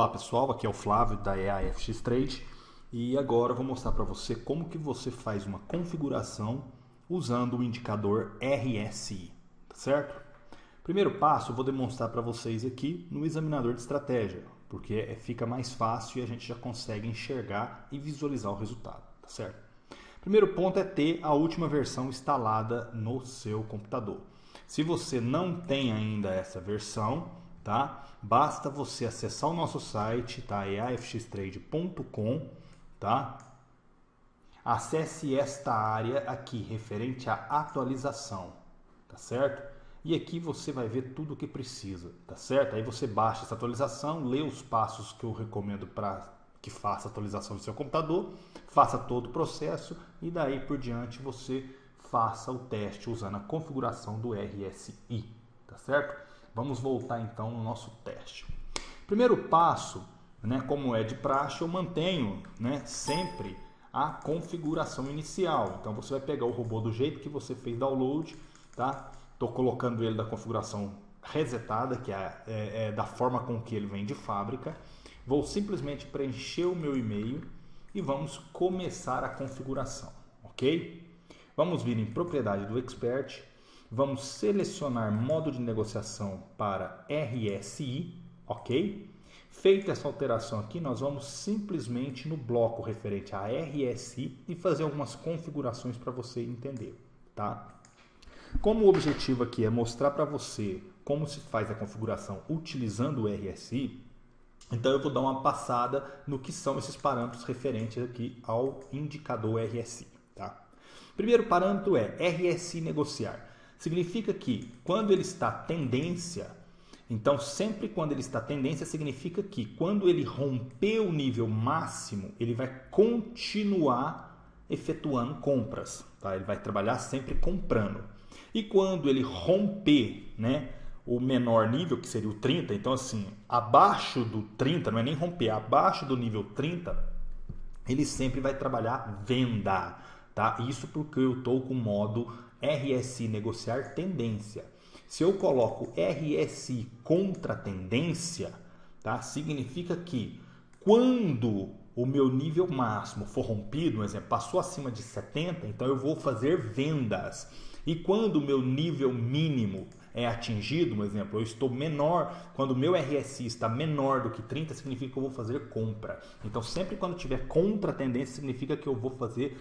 Olá pessoal, aqui é o Flávio da EAFX Trade e agora eu vou mostrar para você como que você faz uma configuração usando o indicador RSI, tá certo? Primeiro passo eu vou demonstrar para vocês aqui no examinador de estratégia, porque fica mais fácil e a gente já consegue enxergar e visualizar o resultado, tá certo? Primeiro ponto é ter a última versão instalada no seu computador. Se você não tem ainda essa versão, tá? Basta você acessar o nosso site, tá? eafxtrade.com, tá? Acesse esta área aqui referente à atualização, tá certo? E aqui você vai ver tudo o que precisa, tá certo? Aí você baixa essa atualização, lê os passos que eu recomendo para que faça a atualização do seu computador, faça todo o processo e daí por diante você faça o teste usando a configuração do RSI, tá certo? Vamos voltar então no nosso teste. Primeiro passo, né, como é de praxe, eu mantenho, né, sempre a configuração inicial. Então você vai pegar o robô do jeito que você fez download, tá? Estou colocando ele da configuração resetada, que é da forma com que ele vem de fábrica. Vou simplesmente preencher o meu e-mail e vamos começar a configuração, ok? Vamos vir em propriedade do Expert. Vamos selecionar modo de negociação para RSI, ok? Feita essa alteração aqui, nós vamos simplesmente no bloco referente a RSI e fazer algumas configurações para você entender, tá? Como o objetivo aqui é mostrar para você como se faz a configuração utilizando o RSI, então eu vou dar uma passada no que são esses parâmetros referentes aqui ao indicador RSI, tá? Primeiro parâmetro é RSI negociar. Significa que quando ele está tendência, então sempre quando ele está tendência, significa que quando ele romper o nível máximo, ele vai continuar efetuando compras, tá? Ele vai trabalhar sempre comprando. E quando ele romper, né, o menor nível, que seria o 30, então assim, abaixo do 30, não é nem romper, abaixo do nível 30, ele sempre vai trabalhar venda, tá? Isso porque eu estou com o modo RSI negociar tendência. Se eu coloco RSI contra tendência, tá? Significa que quando o meu nível máximo for rompido, por exemplo, passou acima de 70, então eu vou fazer vendas. E quando o meu nível mínimo é atingido, por exemplo, eu estou menor, quando o meu RSI está menor do que 30, significa que eu vou fazer compra. Então sempre quando tiver contra tendência, significa que eu vou fazer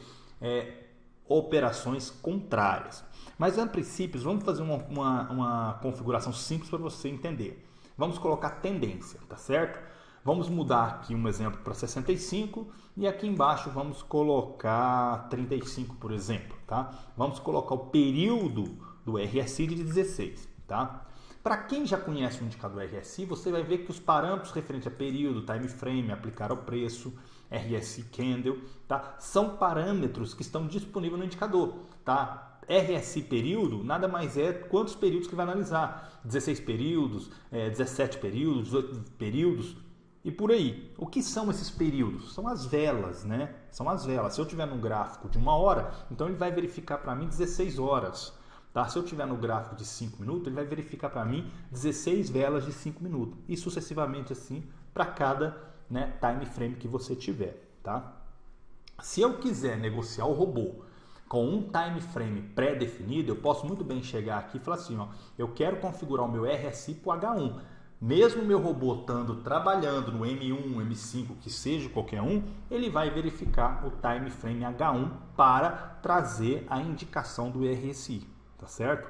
operações contrárias. Mas a princípio, vamos fazer uma configuração simples para você entender. Vamos colocar tendência, tá certo? Vamos mudar aqui um exemplo para 65 e aqui embaixo vamos colocar 35, por exemplo, tá? Vamos colocar o período do RSI de 16, tá? Para quem já conhece o indicador RSI, você vai ver que os parâmetros referentes a período, time frame, aplicar ao preço, RSI candle, tá? São parâmetros que estão disponíveis no indicador, tá? RSI período nada mais é quantos períodos que vai analisar, 16 períodos, 17 períodos, 18 períodos e por aí. O que são esses períodos? São as velas, né? São as velas. Se eu tiver num gráfico de 1 hora, então ele vai verificar para mim 16 horas. Tá? Se eu tiver no gráfico de 5 minutos, ele vai verificar para mim 16 velas de 5 minutos. E sucessivamente assim para cada, né, time frame que você tiver. Tá? Se eu quiser negociar o robô com um time frame pré-definido, eu posso muito bem chegar aqui e falar assim, ó, eu quero configurar o meu RSI para o H1. Mesmo o meu robô estando trabalhando no M1, M5, que seja qualquer um, ele vai verificar o time frame H1 para trazer a indicação do RSI. Tá certo?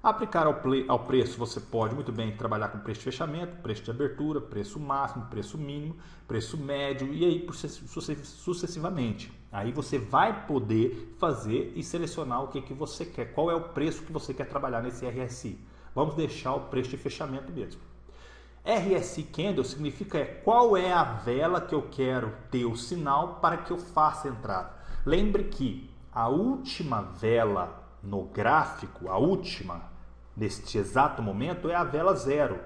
Aplicar ao preço, você pode muito bem trabalhar com preço de fechamento, preço de abertura, preço máximo, preço mínimo, preço médio e aí sucessivamente. Aí você vai poder fazer e selecionar o que você quer, qual é o preço que você quer trabalhar nesse RSI. Vamos deixar o preço de fechamento mesmo. RSI Candle significa qual é a vela que eu quero ter o sinal para que eu faça a entrada. Lembre que a última vela no gráfico, a última, neste exato momento, é a vela 0,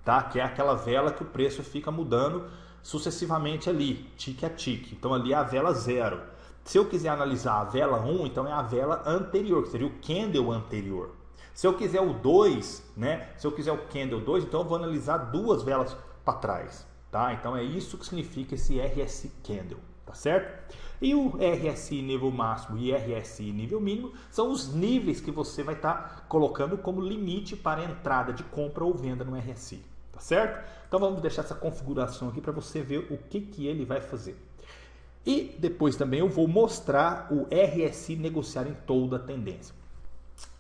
tá? Que é aquela vela que o preço fica mudando sucessivamente ali, tique a tique. Então ali é a vela 0. Se eu quiser analisar a vela 1, então é a vela anterior, que seria o candle anterior. Se eu quiser o 2, né? Se eu quiser o candle 2, então eu vou analisar duas velas para trás. tá? Então é isso que significa esse RSI Candle, tá certo? E o RSI nível máximo e RSI nível mínimo são os níveis que você vai estar colocando como limite para a entrada de compra ou venda no RSI, tá certo? Então vamos deixar essa configuração aqui para você ver o que ele vai fazer. E depois também eu vou mostrar o RSI negociar em toda a tendência.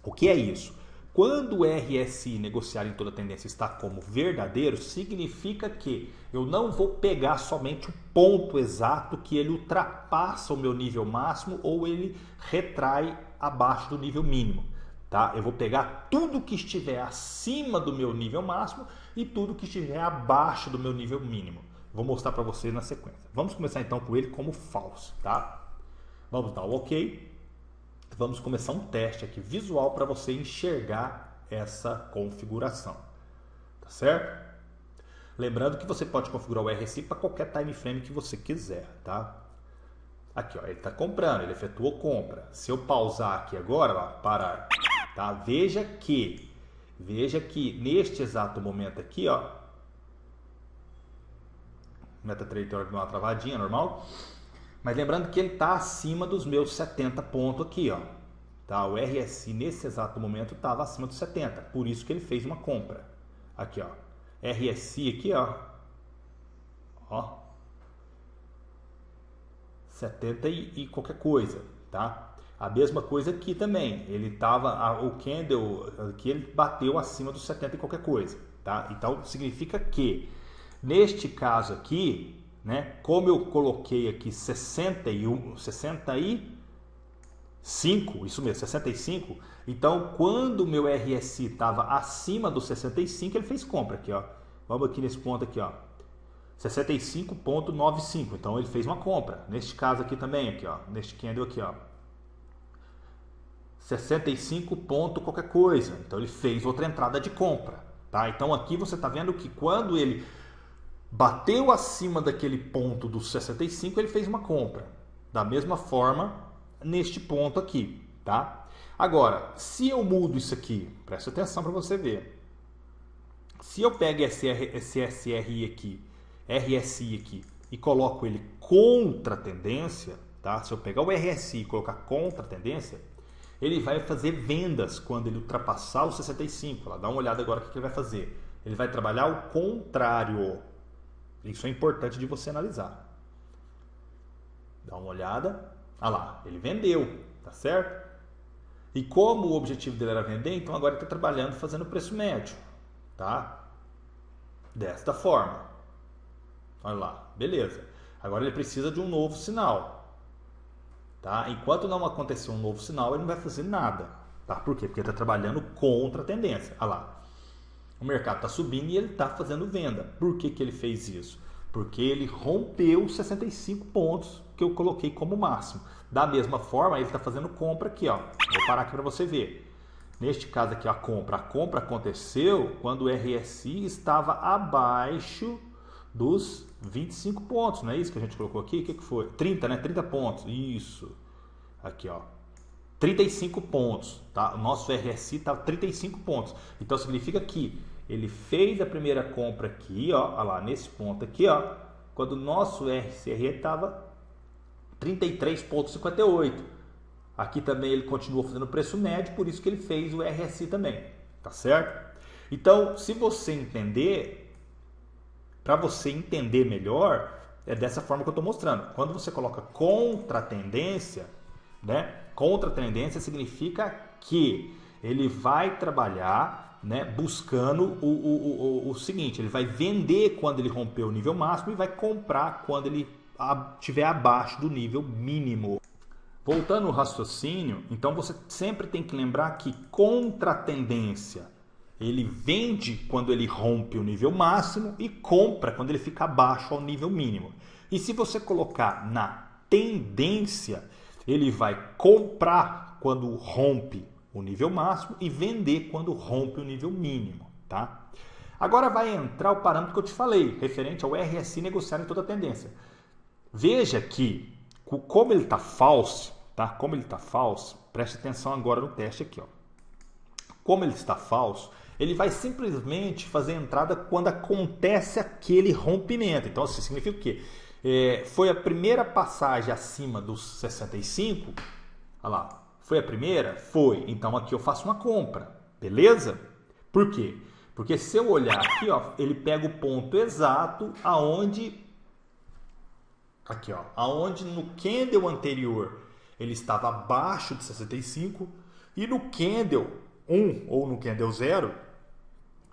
O que é isso? Quando o RSI negociar em toda a tendência está como verdadeiro, significa que eu não vou pegar somente o ponto exato que ele ultrapassa o meu nível máximo ou ele retrai abaixo do nível mínimo. Tá? Eu vou pegar tudo que estiver acima do meu nível máximo e tudo que estiver abaixo do meu nível mínimo. Vou mostrar para vocês na sequência. Vamos começar então com ele como falso. Tá? Vamos dar o OK. Vamos começar um teste aqui visual para você enxergar essa configuração, tá certo? Lembrando que você pode configurar o RSI para qualquer time frame que você quiser, tá? Aqui, ó, ele está comprando, ele efetuou compra. Se eu pausar aqui agora, ó, parar, tá? Veja que neste exato momento aqui, ó, MetaTrader deu uma travadinha, normal. Mas lembrando que ele está acima dos meus 70 pontos aqui, ó. Tá? O RSI nesse exato momento estava acima dos 70, por isso que ele fez uma compra. Aqui, ó. RSI aqui, ó. Ó. 70 e qualquer coisa, tá? A mesma coisa aqui também. Ele estava, o candle aqui ele bateu acima dos 70 e qualquer coisa, tá? Então significa que neste caso aqui, né, como eu coloquei aqui 65, isso mesmo, 65, então quando o meu RSI estava acima do 65, ele fez compra aqui, ó. Vamos aqui nesse ponto aqui, ó. 65,95, então ele fez uma compra. Neste caso aqui também, aqui, ó, neste candle aqui, ó. 65 ponto qualquer coisa, então ele fez outra entrada de compra, tá? Então aqui você está vendo que quando ele bateu acima daquele ponto dos 65, ele fez uma compra. Da mesma forma, neste ponto aqui, tá? Agora, se eu mudo isso aqui, preste atenção para você ver. Se eu pego esse SRI aqui, RSI aqui, e coloco ele contra a tendência, tá? Se eu pegar o RSI e colocar contra a tendência, ele vai fazer vendas quando ele ultrapassar os 65. Lá, dá uma olhada agora o que ele vai fazer. Ele vai trabalhar o contrário. Isso é importante de você analisar. Dá uma olhada. Ah lá, ele vendeu, tá certo? E como o objetivo dele era vender, então agora ele está trabalhando fazendo preço médio, tá? Desta forma. Olha lá, beleza. Agora ele precisa de um novo sinal, tá? Enquanto não acontecer um novo sinal, ele não vai fazer nada, tá? Por quê? Porque ele está trabalhando contra a tendência. Olha lá. O mercado está subindo e ele está fazendo venda. Por que ele fez isso? Porque ele rompeu os 65 pontos que eu coloquei como máximo. Da mesma forma, ele está fazendo compra aqui, ó. Vou parar aqui para você ver. Neste caso aqui, a compra aconteceu quando o RSI estava abaixo dos 25 pontos. Não é isso que a gente colocou aqui? O que foi? 30, né? 30 pontos. Isso. Aqui, ó. 35 pontos, tá? O nosso RSI estava 35 pontos. Então significa que ele fez a primeira compra aqui, ó, olha lá, nesse ponto aqui, ó, quando o nosso RSI estava 33,58. Aqui também ele continuou fazendo preço médio, por isso que ele fez o RSI também, tá certo? Então, se você entender, para você entender melhor, é dessa forma que eu estou mostrando. Quando você coloca contra a tendência, né? Contra a tendência significa que ele vai trabalhar, né, buscando o seguinte, ele vai vender quando ele romper o nível máximo e vai comprar quando ele estiver abaixo do nível mínimo. Voltando ao raciocínio, então você sempre tem que lembrar que contra a tendência ele vende quando ele rompe o nível máximo e compra quando ele fica abaixo ao nível mínimo. E se você colocar na tendência, ele vai comprar quando rompe o nível máximo e vender quando rompe o nível mínimo, tá? Agora vai entrar o parâmetro que eu te falei, referente ao RSI negociar em toda a tendência. Veja que, como ele está falso, tá? Como ele está falso, preste atenção agora no teste aqui, ó. Como ele está falso, ele vai simplesmente fazer a entrada quando acontece aquele rompimento. Então, isso significa o quê? Foi a primeira passagem acima dos 65, olha lá, foi a primeira? Foi. Então aqui eu faço uma compra, beleza? Por quê? Porque se eu olhar aqui, ó, ele pega o ponto exato aonde, aqui, ó, aonde no candle anterior ele estava abaixo de 65 e no candle 1 ou no candle 0,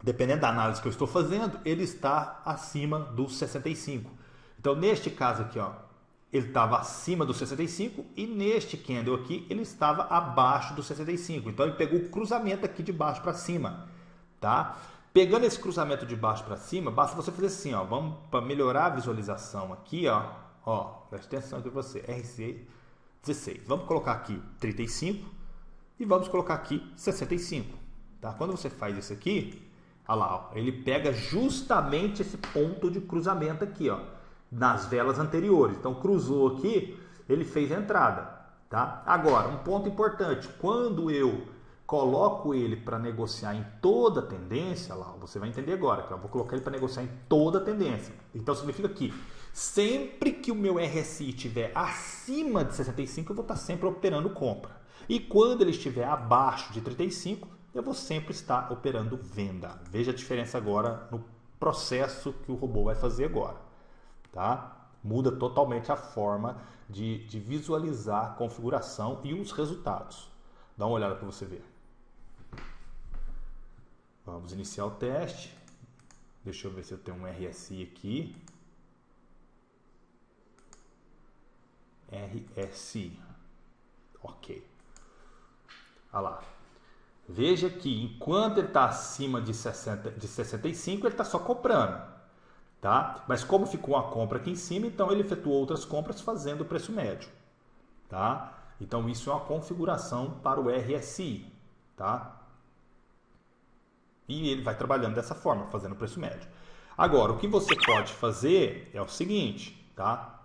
dependendo da análise que eu estou fazendo, ele está acima dos 65. Então, neste caso aqui, ó, ele estava acima dos 65 e neste candle aqui ele estava abaixo dos 65. Então, ele pegou o cruzamento aqui de baixo para cima, tá? Pegando esse cruzamento de baixo para cima, basta você fazer assim, ó, vamos para melhorar a visualização aqui, ó, presta atenção aqui para você, RC 16. Vamos colocar aqui 35 e vamos colocar aqui 65, tá? Quando você faz isso aqui, olha lá, ó, ele pega justamente esse ponto de cruzamento aqui, ó, nas velas anteriores. Então, cruzou aqui, ele fez a entrada, tá? Agora, um ponto importante, quando eu coloco ele para negociar em toda a tendência, lá, você vai entender agora, que eu vou colocar ele para negociar em toda a tendência. Então, significa que sempre que o meu RSI estiver acima de 65, eu vou estar sempre operando compra. E quando ele estiver abaixo de 35, eu vou sempre estar operando venda. Veja a diferença agora no processo que o robô vai fazer agora. Tá? Muda totalmente a forma de visualizar a configuração e os resultados. Dá uma olhada para você ver. Vamos iniciar o teste. Deixa eu ver se eu tenho um RSI aqui. RSI. Ok. Olha lá. Veja que enquanto ele está acima de 65, ele está só comprando. Tá? Mas como ficou uma compra aqui em cima, então ele efetuou outras compras fazendo o preço médio. Tá? Então isso é uma configuração para o RSI. Tá? E ele vai trabalhando dessa forma, fazendo o preço médio. Agora, o que você pode fazer é o seguinte, tá?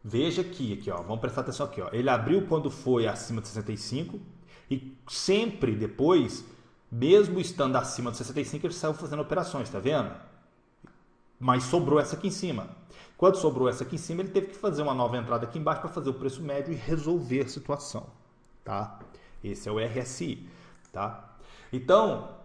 Veja aqui, ó, vamos prestar atenção aqui. Ó. Ele abriu quando foi acima de 65 e sempre depois, mesmo estando acima de 65, ele saiu fazendo operações, tá vendo? Mas sobrou essa aqui em cima. Quando sobrou essa aqui em cima, ele teve que fazer uma nova entrada aqui embaixo para fazer o preço médio e resolver a situação. Tá? Esse é o RSI. Tá? Então,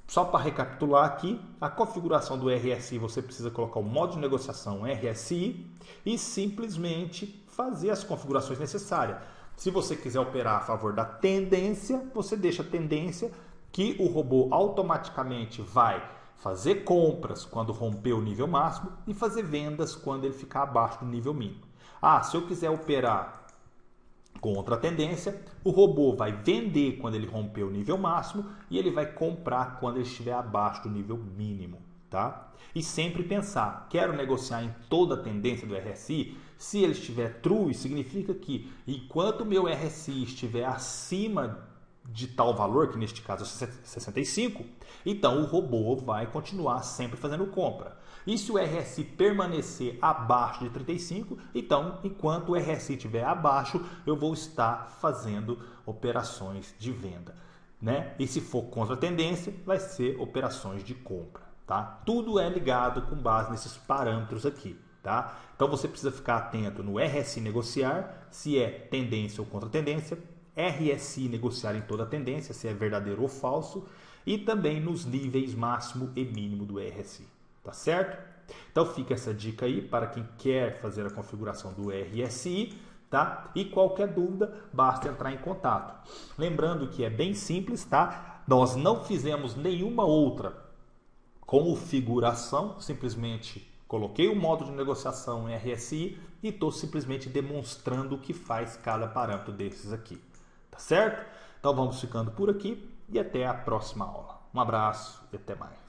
só para recapitular aqui, a configuração do RSI, você precisa colocar o modo de negociação RSI e simplesmente fazer as configurações necessárias. Se você quiser operar a favor da tendência, você deixa a tendência que o robô automaticamente vai fazer compras quando romper o nível máximo e fazer vendas quando ele ficar abaixo do nível mínimo. Se eu quiser operar contra a tendência, o robô vai vender quando ele romper o nível máximo e ele vai comprar quando ele estiver abaixo do nível mínimo. Tá? E sempre pensar, quero negociar em toda a tendência do RSI, se ele estiver true, significa que enquanto o meu RSI estiver acima de tal valor, que neste caso é 65, então o robô vai continuar sempre fazendo compra. E se o RSI permanecer abaixo de 35, então enquanto o RSI estiver abaixo, eu vou estar fazendo operações de venda. Né? E se for contra a tendência, vai ser operações de compra. Tá? Tudo é ligado com base nesses parâmetros aqui. Tá? Então você precisa ficar atento no RSI negociar, se é tendência ou contra tendência, RSI negociar em toda a tendência, se é verdadeiro ou falso, e também nos níveis máximo e mínimo do RSI. Tá certo? Então fica essa dica aí para quem quer fazer a configuração do RSI, tá? E qualquer dúvida, basta entrar em contato. Lembrando que é bem simples, tá? Nós não fizemos nenhuma outra configuração, simplesmente coloquei o modo de negociação em RSI e estou simplesmente demonstrando o que faz cada parâmetro desses aqui. Tá certo? Então vamos ficando por aqui e até a próxima aula. Um abraço e até mais.